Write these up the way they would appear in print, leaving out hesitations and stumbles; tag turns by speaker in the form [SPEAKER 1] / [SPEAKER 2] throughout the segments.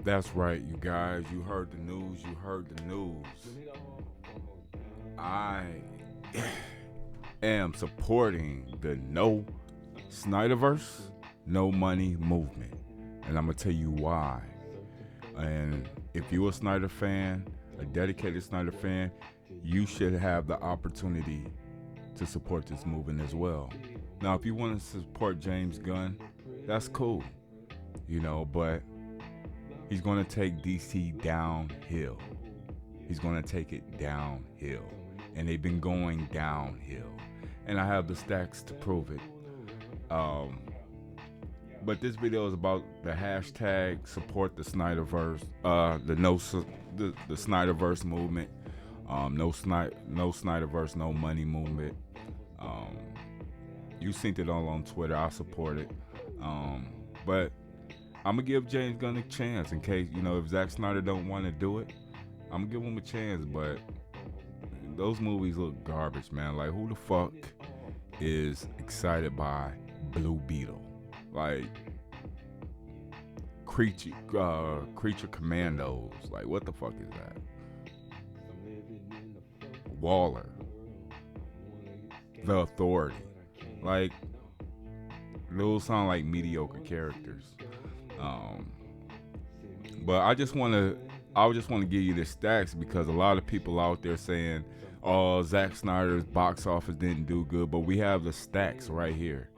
[SPEAKER 1] That's right, you guys. You heard the news. You heard the news. I am supporting the No Snyderverse, No Money movement. And I'm going to tell you why. And if you're a Snyder fan, a dedicated Snyder fan, you should have the opportunity to support this movement as well. Now, if you want to support James Gunn, that's cool, but he's going to take DC downhill. He's going to take it downhill. And they've been going downhill. And I have the stacks to prove it. Um, but this video is about the hashtag support the Snyderverse, the Snyderverse movement, no Snyderverse, no money movement. Um, you seen it all on Twitter. I support it. But I'm gonna give James Gunn a chance in case if Zack Snyder don't want to do it. I'm gonna give him a chance, but those movies look garbage, man. Like, who the fuck is excited by Blue Beetle? Like, creature commandos. Like, what the fuck is that? Waller, the Authority. Like, those sound like mediocre characters. But I just want to give you the stats because a lot of people out there saying, "Oh, Zack Snyder's box office didn't do good," but we have the stacks right here.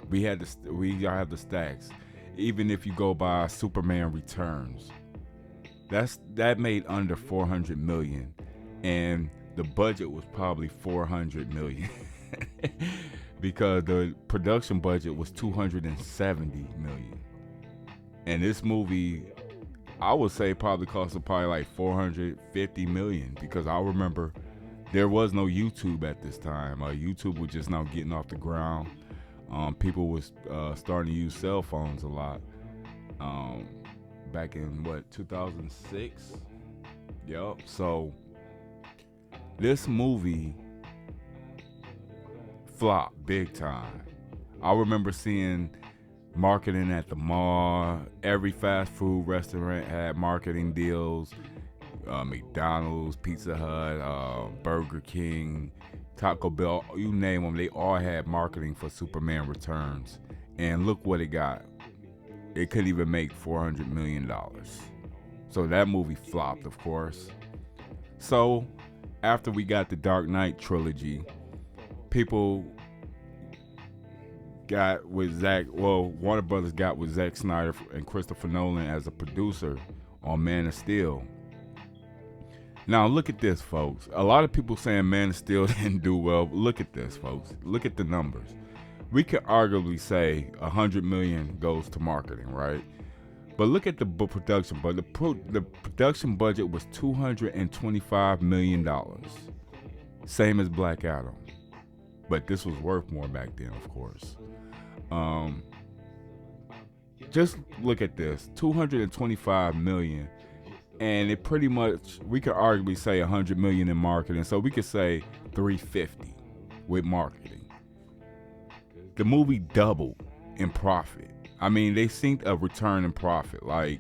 [SPEAKER 1] We have the stacks. Even if you go by Superman Returns, that made under 400 million, and the budget was probably 400 million because the production budget was 270 million, and this movie, I would say, probably cost probably like 450 million because I remember there was no YouTube at this time. YouTube was just now getting off the ground. People was starting to use cell phones a lot. Back in 2006. Yup. So this movie flopped big time. I remember seeing marketing at the mall. Every fast food restaurant had marketing deals. McDonald's, Pizza Hut, Burger King, Taco Bell, you name them, they all had marketing for Superman Returns. And look what it got. It couldn't even make $400 million. So that movie flopped, of course. So after we got the Dark Knight trilogy, people got with Warner Brothers got with Zack Snyder and Christopher Nolan as a producer on Man of Steel. Now look at this, folks. A lot of people saying Man of Steel didn't do well. But look at this, folks. Look at the numbers. We could arguably say 100 million goes to marketing, right? But look at the production budget. The production budget was $225 million, same as Black Adam. But this was worth more back then, of course. Just look at this: 225 million. And it pretty much, we could arguably say 100 million in marketing. So we could say 350 with marketing. The movie doubled in profit. I mean, they synced a return in profit, like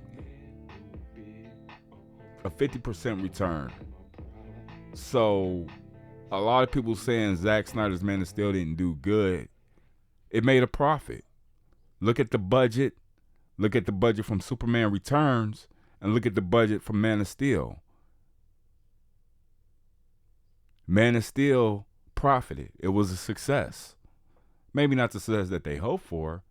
[SPEAKER 1] a 50% return. So a lot of people saying Zack Snyder's Man of Steel didn't do good. It made a profit. Look at the budget. Look at the budget from Superman Returns. And look at the budget for Man of Steel. Man of Steel profited. It was a success. Maybe not the success that they hoped for,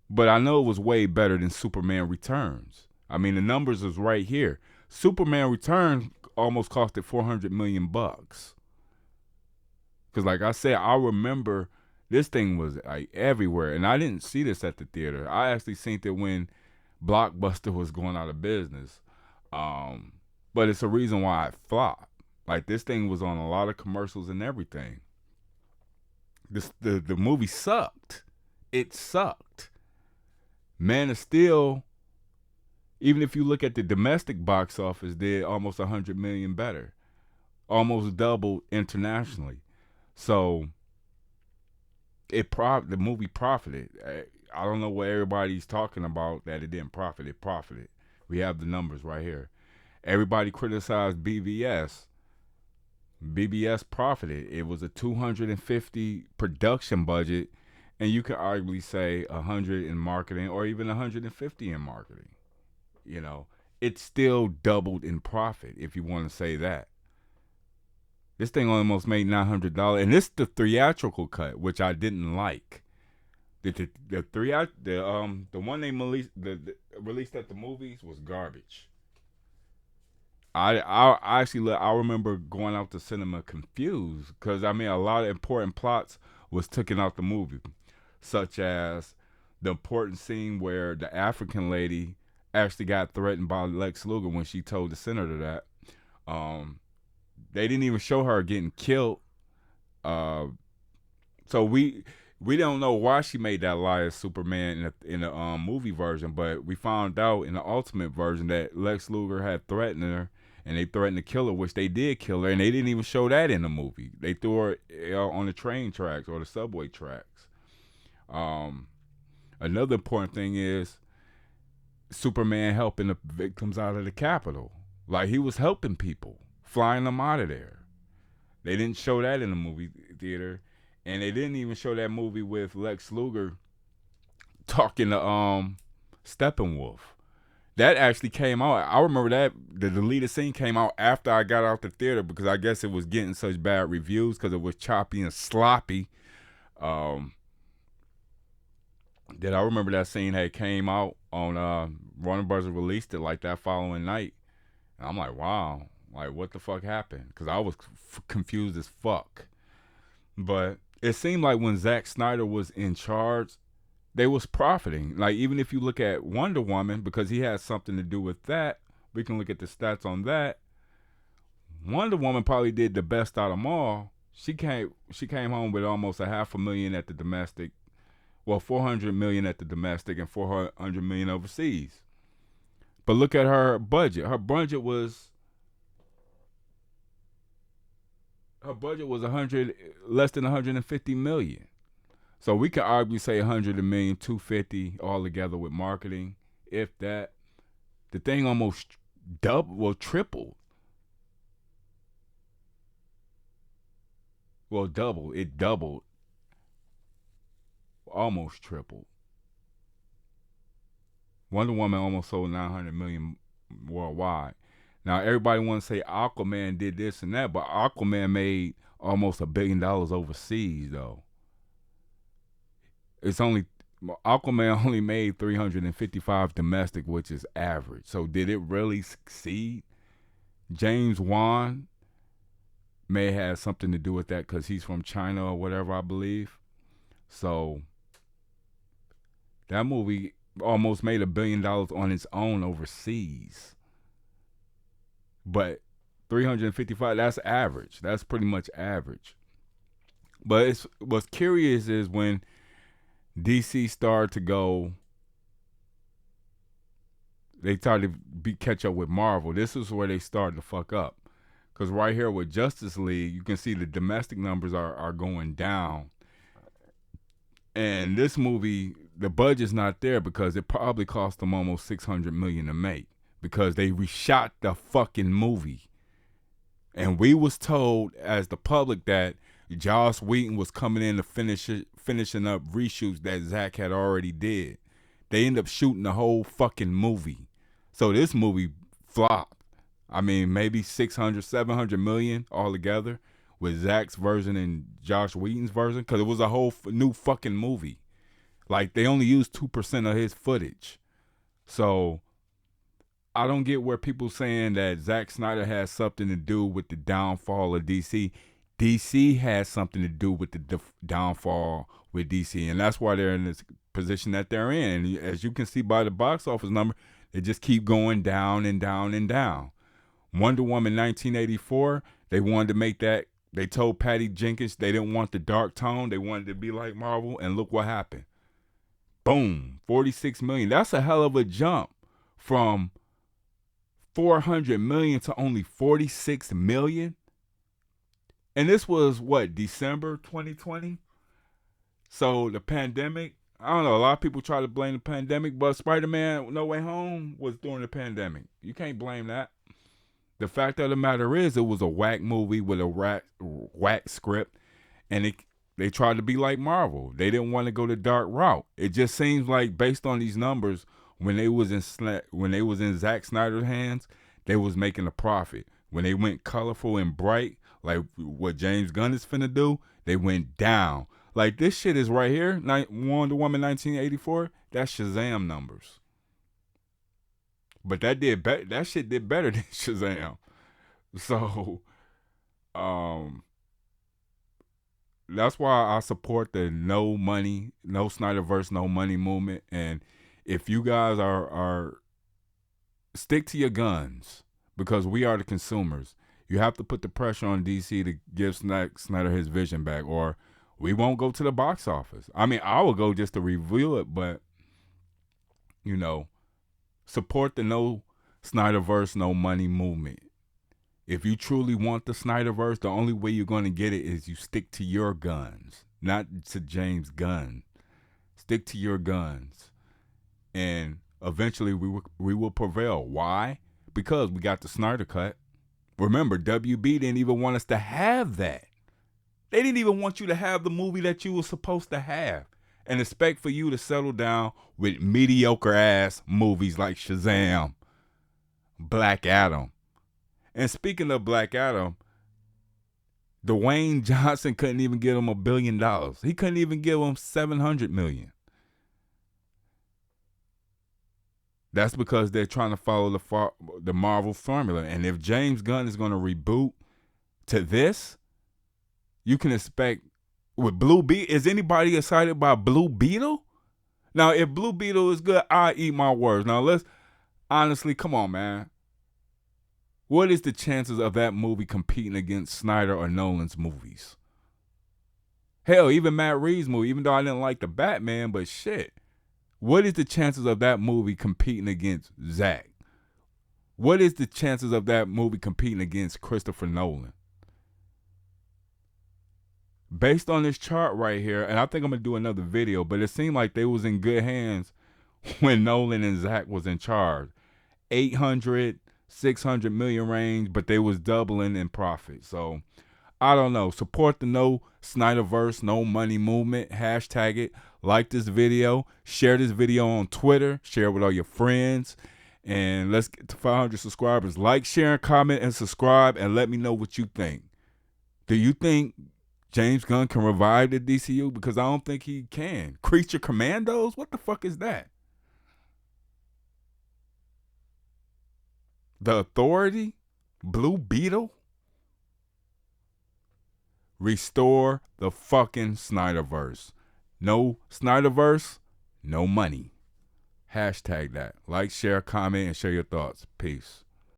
[SPEAKER 1] but I know it was way better than Superman Returns. I mean, the numbers is right here. Superman Returns almost costed $400 million. Because like I said, I remember this thing was like everywhere, and I didn't see this at the theater. I actually seen it when Blockbuster was going out of business. But it's a reason why it flopped. Like, this thing was on a lot of commercials and everything. The movie sucked. It sucked. Man of Steel, even if you look at the domestic box office, did almost 100 million better. Almost doubled internationally. So the movie profited. I don't know what everybody's talking about that it didn't profit. It profited. We have the numbers right here. Everybody criticized BVS. BBS profited. It was a 250 production budget, and you could arguably say 100 in marketing, or even 150 in marketing. You know, it still doubled in profit, if you want to say that. This thing almost made $900, and this is the theatrical cut, which I didn't like. The one they released at the movies was garbage. I actually I remember going out to cinema confused because I mean a lot of important plots was taken out the movie, such as the important scene where the African lady actually got threatened by Lex Luger when she told the senator that. They didn't even show her getting killed. So we don't know why she made that lie as Superman in the movie version, but we found out in the Ultimate version that Lex Luger had threatened her, and they threatened to kill her, which they did kill her, and they didn't even show that in the movie. They threw her on the train tracks or the subway tracks. Another important thing is Superman helping the victims out of the Capitol. Like, he was helping people, flying them out of there. They didn't show that in the movie theater. And they didn't even show that movie with Lex Luger talking to Steppenwolf. That actually came out. I remember that the deleted scene came out after I got out the theater because I guess it was getting such bad reviews because it was choppy and sloppy. That I remember that scene had came out on Warner Bros. Released it like that following night. And I'm like, wow, like what the fuck happened? Because I was confused as fuck. But it seemed like when Zack Snyder was in charge, they was profiting. Like, even if you look at Wonder Woman, because he has something to do with that, we can look at the stats on that. Wonder Woman probably did the best out of them all. She came home with almost $500,000 at the domestic, well, $400 million at the domestic and $400 million overseas. But look at her budget. Her budget was less than 150 million. So we could argue say 100 million, 250 all together with marketing. If that, the thing almost tripled. Well, doubled. It doubled. Almost tripled. Wonder Woman almost sold 900 million worldwide. Now, everybody wants to say Aquaman did this and that, but Aquaman made almost $1 billion overseas, though. Aquaman only made 355 domestic, which is average. So did it really succeed? James Wan may have something to do with that because he's from China or whatever, I believe. So that movie almost made $1 billion on its own overseas. But 355, that's average. That's pretty much average. But what's curious is when DC started to go, they started to catch up with Marvel. This is where they started to fuck up. Because right here with Justice League, you can see the domestic numbers are going down. And this movie, the budget's not there because it probably cost them almost $600 million to make. Because they reshot the fucking movie. And we was told as the public that Joss Whedon was coming in to finishing up reshoots that Zack had already did. They ended up shooting the whole fucking movie. So this movie flopped. I mean, maybe 600, 700 million altogether with Zack's version and Joss Whedon's version. Because it was a whole new fucking movie. Like, they only used 2% of his footage. So I don't get where people saying that Zack Snyder has something to do with the downfall of DC. DC has something to do with the downfall with DC, and that's why they're in this position that they're in. And as you can see by the box office number, they just keep going down and down and down. Wonder Woman 1984, they wanted to make that. They told Patty Jenkins they didn't want the dark tone. They wanted to be like Marvel, and look what happened. Boom, 46 million. That's a hell of a jump from 400 million to only 46 million. And this was what, December 2020? So the pandemic, I don't know. A lot of people try to blame the pandemic, but Spider-Man No Way Home was during the pandemic. You can't blame that. The fact of the matter is, it was a whack movie with a whack script, and they tried to be like Marvel. They didn't want to go the dark route. It just seems like, based on these numbers, when they was in Zack Snyder's hands, they was making a profit. When they went colorful and bright, like what James Gunn is finna do, they went down. Like, this shit is right here. Wonder Woman 1984. That's Shazam numbers. But that shit did better than Shazam. So, that's why I support the no Snyderverse, no money movement. And if you guys are stick to your guns, because we are the consumers. You have to put the pressure on DC to give Snyder his vision back, or we won't go to the box office. I mean, I will go just to review it, but, support the no Snyderverse, no money movement. If you truly want the Snyderverse, the only way you're going to get it is you stick to your guns, not to James Gunn. Stick to your guns. And eventually we will prevail. Why? Because we got the Snyder Cut. Remember, WB didn't even want us to have that. They didn't even want you to have the movie that you were supposed to have, and expect for you to settle down with mediocre ass movies like Shazam, Black Adam. And speaking of Black Adam, Dwayne Johnson couldn't even give him $1 billion. He couldn't even give him $700 million. That's because they're trying to follow the Marvel formula. And if James Gunn is going to reboot to this, you can expect with Blue Beetle. Is anybody excited by Blue Beetle? Now, if Blue Beetle is good, I eat my words. Now, let's honestly, come on, man. What is the chances of that movie competing against Snyder or Nolan's movies? Hell, even Matt Reeves' movie, even though I didn't like the Batman, but shit. What is the chances of that movie competing against Zack? What is the chances of that movie competing against Christopher Nolan? Based on this chart right here, and I think I'm going to do another video, but it seemed like they was in good hands when Nolan and Zack was in charge. 800, 600 million range, but they was doubling in profit. So, I don't know. Support the no Snyderverse, no money movement. Hashtag it. Like this video. Share this video on Twitter. Share it with all your friends. And let's get to 500 subscribers. Like, share, comment, and subscribe. And let me know what you think. Do you think James Gunn can revive the DCU? Because I don't think he can. Creature Commandos? What the fuck is that? The Authority? Blue Beetle? Restore the fucking Snyderverse. No Snyderverse, no money. Hashtag that. Like, share, comment, and share your thoughts. Peace.